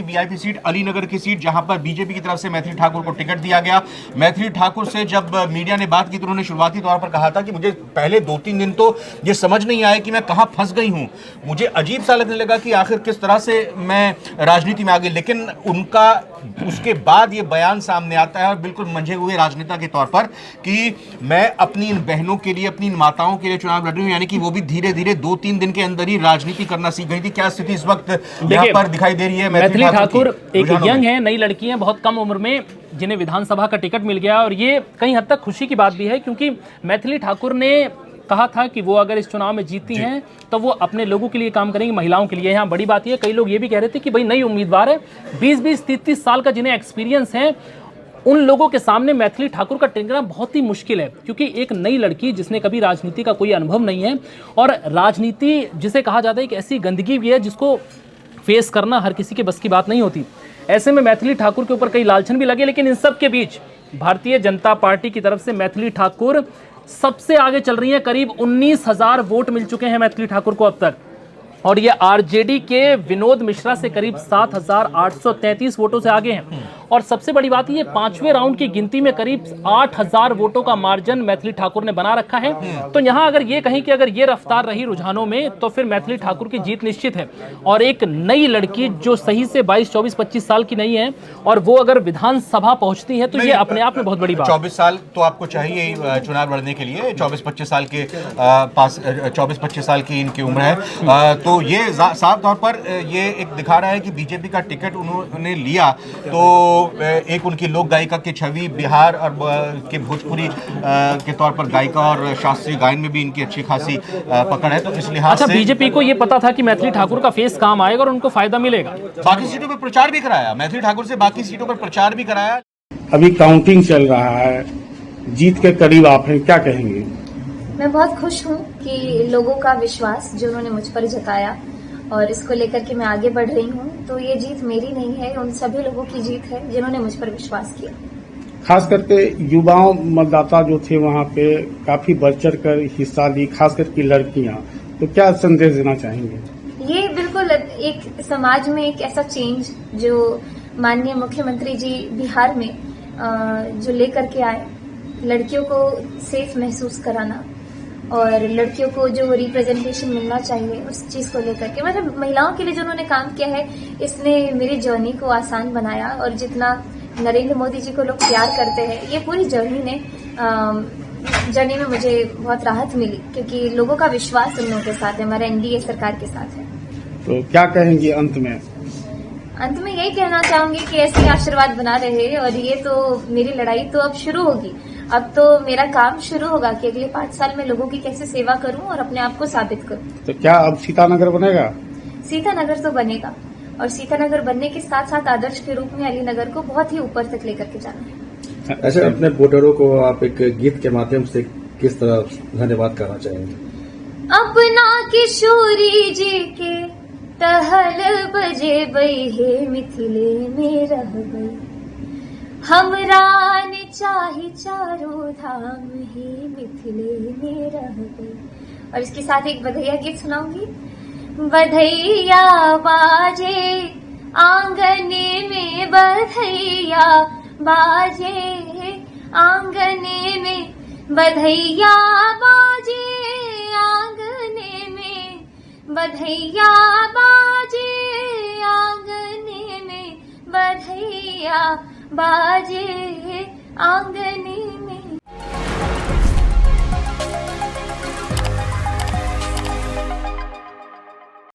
VIP seat Alinagar की seat, जहां पर बीजेपी की तरफ से मैथिली ठाकुर को टिकट दिया गया। मैथिली ठाकुर से जब मीडिया ने बात की तो उन्होंने शुरुआती तौर पर कहा था कि मुझे पहले 2-3 दिन तो ये समझ नहीं आया कि मैं कहां फंस गई हूं, मुझे अजीब सा लगने लगा कि आखिर किस तरह से मैं राजनीति में आ गई। लेकिन उनका उसके बाद ये बयान सामने आता है और बिल्कुल मंझे हुए राजनेता के तौर पर कि मैं अपनी इन बहनों के लिए, अपनी इन माताओं के लिए चुनाव लड़ रही हूं, यानी कि वो भी धीरे धीरे 2-3 दिन के अंदर ही राजनीति करना सीख गई थी। क्या स्थिति इस वक्त यहां पर दिखाई दे रही है? मैथिली ठाकुर एक यंग है, नई लड़की है, बहुत कम उम्र में जिन्हें विधानसभा का टिकट मिल गया और ये कहीं हद तक खुशी की बात भी है, क्योंकि मैथिली ठाकुर ने कहा था कि वो अगर इस चुनाव में जीतती हैं तो वो अपने लोगों के लिए काम करेंगी, महिलाओं के लिए। यहाँ बड़ी बात है, कई लोग ये भी कह रहे थे कि भाई नई उम्मीदवार है, 20-20, 30-30 साल का जिन्हें एक्सपीरियंस है, उन लोगों के सामने मैथिली ठाकुर का टिकना बहुत ही मुश्किल है, क्योंकि एक नई लड़की जिसने कभी राजनीति का कोई अनुभव नहीं है, और राजनीति जिसे कहा जाता है कि ऐसी गंदगी भी है जिसको फेस करना हर किसी के बस की बात नहीं होती। ऐसे में मैथिली ठाकुर के ऊपर कई लालछन भी लगे, लेकिन इन सब के बीच भारतीय जनता पार्टी की तरफ से मैथिली ठाकुर सबसे आगे चल रही है। करीब 19,000 वोट मिल चुके हैं मैथिली ठाकुर को अब तक, और ये आरजेडी के विनोद मिश्रा से करीब 7,833 वोटों से आगे हैं। और सबसे बड़ी बात ये, 5वें राउंड की गिनती में करीब 8,000 वोटों का मार्जिन मैथिली ठाकुर ने बना रखा है। तो यहाँ अगर ये कहीं कि अगर ये रफ्तार रही रुझानों में तो फिर मैथिली ठाकुर की जीत निश्चित है। और एक नई लड़की जो सही से 22, 24, 25 साल की नहीं है और वो अगर विधानसभा पहुंचती है तो ये अपने आप में बहुत बड़ी बात। 24 साल तो आपको चाहिए चुनाव लड़ने के लिए, 24-25 साल के पास 24-25 साल की इनकी उम्र है। तो ये साफ तौर पर ये एक दिखा रहा है कि बीजेपी का टिकट उन्होंने लिया तो एक उनकी लोक गायिका की छवि, बिहार और के भोजपुरी के तौर पर गायिका और शास्त्रीय गायन में भी इनकी अच्छी खासी पकड़ है। तो इस लिहाज से बीजेपी को ये पता था कि मैथिली ठाकुर का फेस काम आएगा और उनको फायदा मिलेगा। बाकी सीटों पर प्रचार भी कराया, मैथिली ठाकुर से बाकी सीटों पर प्रचार भी कराया। अभी काउंटिंग चल रहा है, जीत के करीब आप हैं, क्या कहेंगे? मैं बहुत खुश हूँ कि लोगों का विश्वास जो उन्होंने मुझ पर जताया और इसको लेकर के मैं आगे बढ़ रही हूँ, तो ये जीत मेरी नहीं है, उन सभी लोगों की जीत है जिन्होंने मुझ पर विश्वास किया। खास करके युवाओं मतदाता जो थे वहाँ पे काफी बढ़ चढ़ कर हिस्सा ली, खास करके लड़कियाँ, तो क्या संदेश देना चाहेंगे? ये बिल्कुल एक समाज में एक ऐसा चेंज जो माननीय मुख्यमंत्री जी बिहार में जो लेकर के आए, लड़कियों को सेफ महसूस कराना और लड़कियों को जो रिप्रेजेंटेशन मिलना चाहिए उस चीज को लेकर के, मतलब महिलाओं के लिए जो उन्होंने काम किया है, इसने मेरी जर्नी को आसान बनाया। और जितना नरेंद्र मोदी जी को लोग प्यार करते हैं, ये पूरी जर्नी में मुझे बहुत राहत मिली, क्योंकि लोगों का विश्वास उन लोगों के साथ है, हमारा एनडीए सरकार के साथ है। तो क्या कहेंगे अंत में? अंत में यही कहना चाहूंगी कि ऐसे आशीर्वाद बना रहे, और ये तो मेरी लड़ाई तो अब शुरू होगी। अब तो मेरा काम शुरू होगा कि अगले 5 साल में लोगों की कैसे सेवा करूं और अपने आप को साबित करूं। तो क्या अब सीतानगर बनेगा? सीतानगर तो बनेगा, और सीतानगर बनने के साथ साथ आदर्श के रूप में अलीनगर को बहुत ही ऊपर तक लेकर के जाना है। अच्छा, अपने वोटरों को आप एक गीत के माध्यम से किस तरह धन्यवाद करना चाहेंगे? अपना किशोरी जी के टहल बजे बई हे मिथिले में रह गई, हमरा ने चाही चारों धाम ही मिथिले में रह गई। और इसके साथ एक बधैया गीत सुनाऊंगी। बधैया बाजे आंगने में, बधैया बाजे आंगने में, बधैया बाजे आंगने में, बधैया बाजे आंगने में, बधैया बाजे आंगने में।